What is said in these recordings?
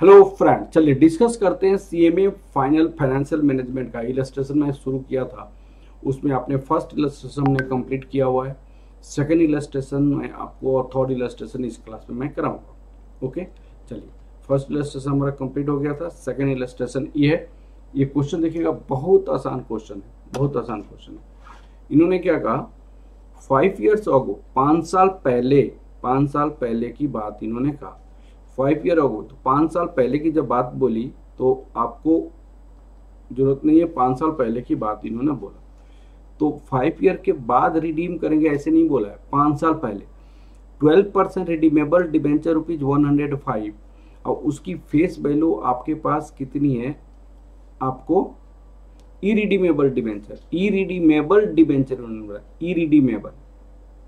Hello friend, चलिए discuss करते हैं सीएमए फाइनल फाइनेंशियल मैनेजमेंट का इलस्ट्रेशन मैं शुरू किया था। उसमें आपने फर्स्ट इलस्ट्रेशन ने कंप्लीट किया हुआ है। सेकंड इलस्ट्रेशन में आपको और थर्ड इलस्ट्रेशन इस क्लास में मैं कराऊंगा। ओके, चलिए फर्स्ट इलस्ट्रेशन हमारा कंप्लीट हो गया था। सेकंड इलस्ट्रेशन ये है। ये क्वेश्चन देखिएगा, बहुत आसान क्वेश्चन है, बहुत आसान क्वेश्चन है। इन्होंने क्या कहा, 5 years अगो, 5 साल पहले की बात इन्होंने कहा। 5 year अगो, तो 5 साल पहले की जब बात बोली तो आपको जरूरत नहीं है, 5 साल पहले की बात इन्होंने बोला। तो 5 year के बाद रिडीम करेंगे ऐसे नहीं बोला है, 5 साल पहले 12% रिडीमेबल डिबेंचर ₹105 और उसकी फेस वैल्यू आपके पास कितनी है। आपको irredeemable debenture, irredeemable debenture, irredeemable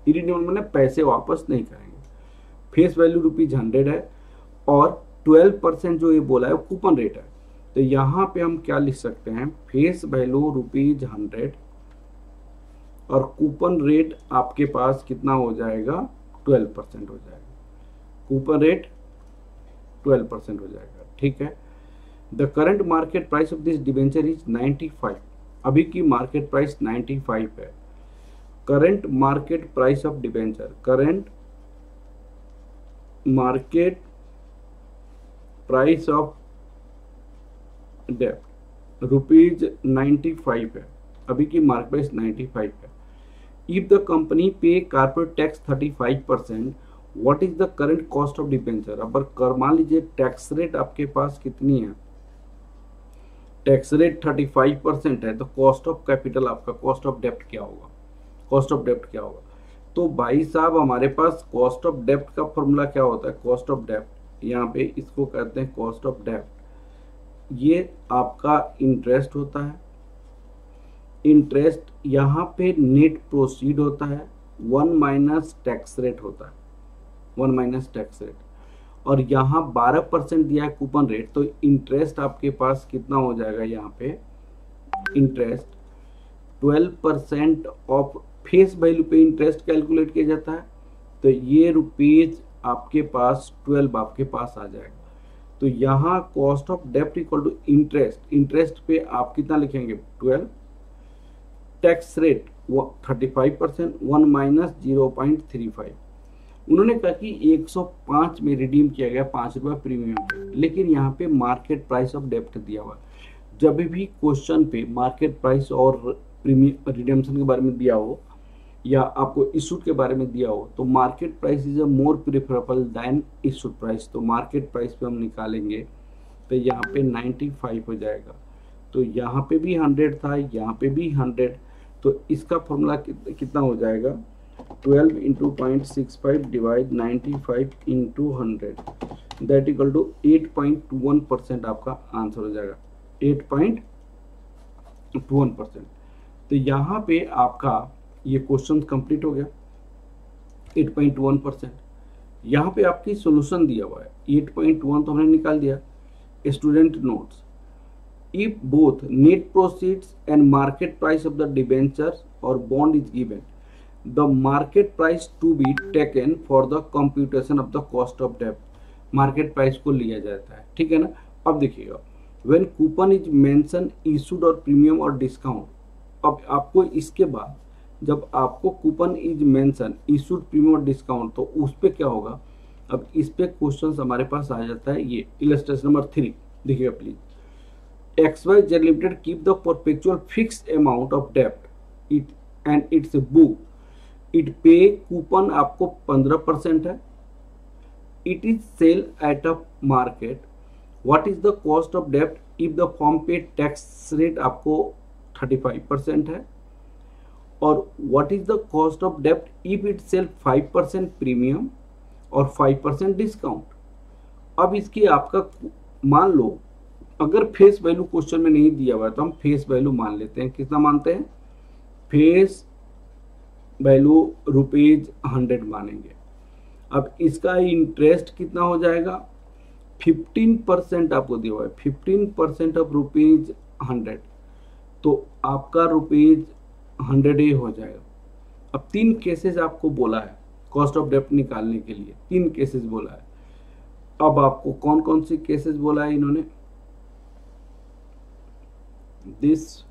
मैंने पैसे वापस नहीं करेंगे। फेस वैल्यू ₹100 है और 12% जो ये बोला है कूपन रेट है। तो यहाँ पे हम क्या लिख सकते हैं, फेस वैल्यू ₹100 और कूपन रेट आपके पास कितना हो जाएगा, 12% हो जाएगा। कूपन रेट 12% हो जाएगा, ठीक है। The current market price of this debenture is 95। अभी की मार्केट प्राइस 95 है। Current market price of debenture, current market price of डेब्ट ₹95 है। अभी की मार्केट प्राइस 95 है। इफ द कंपनी पे corporate tax 35%, what is the current cost of debenture. अब मान लीजिए टैक्स रेट आपके पास कितनी है, टैक्स रेट 35% है, तो कॉस्ट ऑफ कैपिटल आपका, कॉस्ट ऑफ डेब्ट क्या होगा, कॉस्ट ऑफ डेब्ट क्या होगा। तो भाई साहब हमारे पास कॉस्ट ऑफ डेब्ट का फॉर्मूला क्या होता है, कॉस्ट ऑफ डेब्ट, यहाँ पे इसको कहते हैं कॉस्ट ऑफ डेब्ट। ये आपका इंटरेस्ट होता है, इंटरेस्ट यहाँ पे नेट प्रोसीड होता है, 1 माइनस टैक्स रेट होता है, 1 माइनस टैक्स रेट, और यहाँ 12% दिया है कूपन रेट। तो इंटरेस्ट आपके पास कितना हो जाएगा, यहाँ पे इंटरेस्ट 12% ऑफ फेस वैल्यू पे इंटरेस्ट कैलकुलेट किया जाता है। तो ये रुपीज आपके पास 12 आपके पास आ जाएगा। तो यहाँ कॉस्ट ऑफ डेब्ट इक्वल टू इंटरेस्ट, इंटरेस्ट पे आप कितना लिखेंगे 12, टैक्स रेट 35%, 1 माइनस 0.35। उन्होंने कहा कि 105 में रिडीम किया गया ₹5 प्रीमियम पे, लेकिन यहाँ पे मार्केट प्राइस ऑफ डेब्ट दिया हुआ है। जब भी क्वेश्चन पे मार्केट प्राइस और प्रीमियम रिडेम्पशन के बारे में दिया हो या आपको इशूड के बारे में दिया हो, तो market price is a more preferable than issued price. तो मार्केट प्राइस पे हम निकालेंगे तो यहाँ पे 95 हो जाएगा। तो यहाँ पे भी 100 था, यहाँ पे भी 100, तो इसका फॉर्मूला कितना हो जाएगा, 12 into 0.65 divide 95 into 100, that equal to 8.21% आपका आंसर हो जाएगा, 8.21%। तो यहाँ पे आपका ये क्वेश्चन कंप्लीट हो गया, 8.1%। यहाँ पे आपकी सॉल्यूशन दिया हुआ है 8.1, तो हमने निकाल दिया। Student notes, if both net proceeds and market price of the debentures और bond is given, the market price to be taken for the computation of the cost of डेब्ट। मार्केट प्राइस को लिया जाता है, ठीक है ना। अब देखिएगा, when coupon is mention issued और प्रीमियम और डिस्काउंट। अब आपको इसके बाद जब आपको coupon is mention issued premium और डिस्काउंट, तो उस पर क्या होगा। अब इस पे क्वेश्चन हमारे पास आ जाता है। ये इलस्ट्रेशन नंबर 3 देखिएगा please. XYZ Limited keep the perpetual fixed amount of debt it and its book, it pay coupon आपको 15% है, it is sell at a market, what is the cost of debt if the firm pay tax rate आपको 35% है, और what is the cost of debt if it sell 5% premium और 5% discount. अब इसकी आपका मान लो, अगर फेस वैल्यू क्वेश्चन में नहीं दिया हुआ है तो हम फेस वैल्यू मान लेते हैं। कितना मानते हैं, फेस वैल्यू ₹100 मानेंगे। अब इसका इंटरेस्ट कितना हो जाएगा, 15% आपको दिया हुआ है, 15% ऑफ ₹100, तो आपका ₹100 हो जाएगा। अब 3 केसेस आपको बोला है कॉस्ट ऑफ डेब्ट निकालने के लिए, 3 केसेस बोला है। अब आपको कौन कौन सी केसेस बोला है इन्होंने, दिस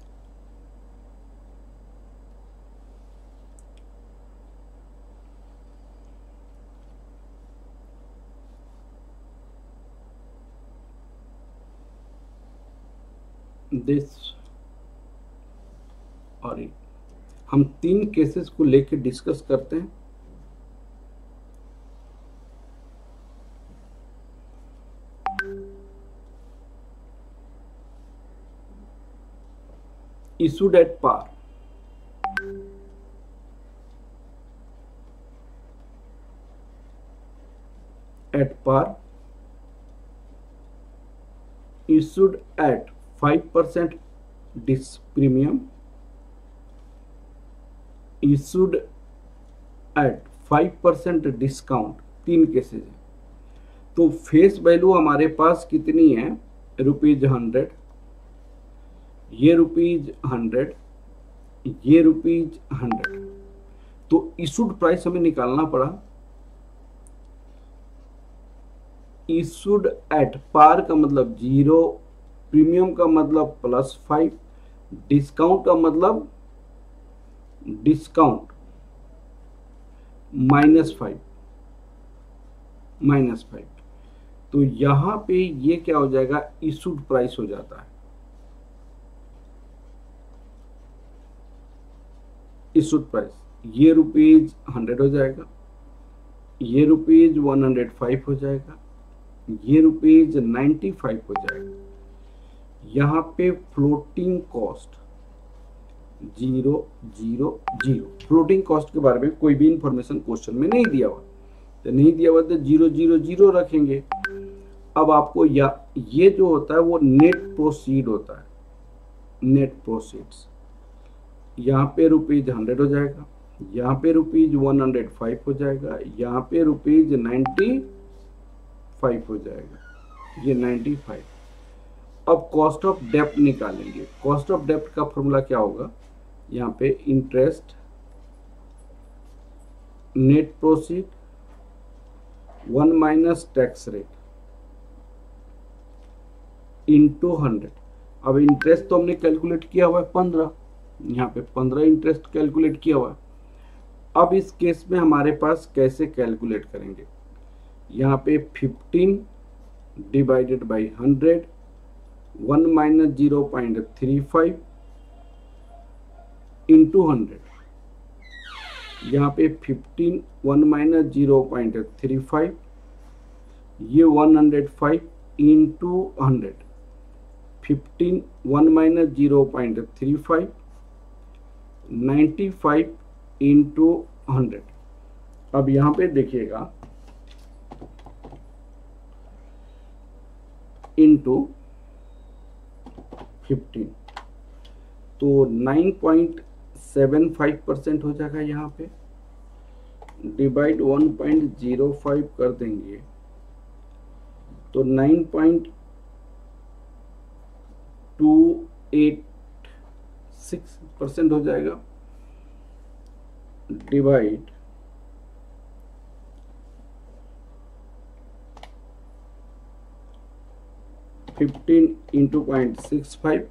और हम 3 केसेस को लेकर डिस्कस करते हैं। issued at par, issued at 5% premium, issued at 5% discount, 3 cases है। तो फेस वैल्यू हमारे पास कितनी है, ₹100, ये ₹100, ये ₹100। तो इशूड प्राइस हमें निकालना पड़ा, इशूड एट पार का मतलब 0, प्रीमियम का मतलब +5, डिस्काउंट का मतलब डिस्काउंट -5। तो यहां पे ये क्या हो जाएगा, इशूड प्राइस हो जाता है। इशूड प्राइस ये ₹100 हो जाएगा, ये ₹105 हो जाएगा, ये ₹95 हो जाएगा। यहाँ पे फ्लोटिंग कॉस्ट 0, 0, 0। फ्लोटिंग कॉस्ट के बारे में कोई भी इंफॉर्मेशन क्वेश्चन में नहीं दिया हुआ, तो नहीं दिया हुआ तो 0, 0, 0 रखेंगे। अब आपको ये जो होता है वो नेट प्रोसीड होता है, नेट प्रोसीड्स। यहाँ पे ₹100 हो जाएगा, यहाँ पे ₹105 हो जाएगा, यहाँ पे ₹95 हो जाएगा, ये 95। अब कॉस्ट ऑफ डेप्ट निकालेंगे। कॉस्ट ऑफ डेप्ट का फॉर्मूला क्या होगा, यहाँ पे interest net proceed 1 minus tax rate into 100। अब इंटरेस्ट तो हमने कैलकुलेट किया हुआ है 15, यहाँ पे 15 इंटरेस्ट कैलकुलेट किया हुआ है। अब इस केस में हमारे पास कैसे कैलकुलेट करेंगे, यहाँ पे 15 डिवाइडेड बाई 100, 1 माइनस 0.35 इंटू 100। यहाँ पे 15 1 माइनस 0.35, ये 105 इंटू 100, 15 1 माइनस 0.35, 95 इंटू 100। अब यहाँ पे देखिएगा इंटू 15, तो 9.75% हो जाएगा। यहाँ पे डिवाइड 1.05 कर देंगे तो 9.286% हो जाएगा। डिवाइड 15 इंटू 0.65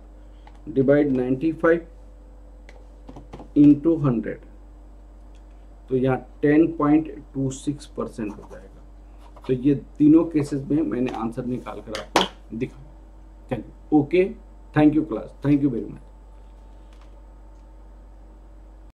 डिवाइड 95 इंटू 100, तो यहाँ 10.26% हो जाएगा। तो ये तीनों केसेस में मैंने आंसर निकाल कर आपको दिखाया। चलिए, okay, thank you class, thank you very much.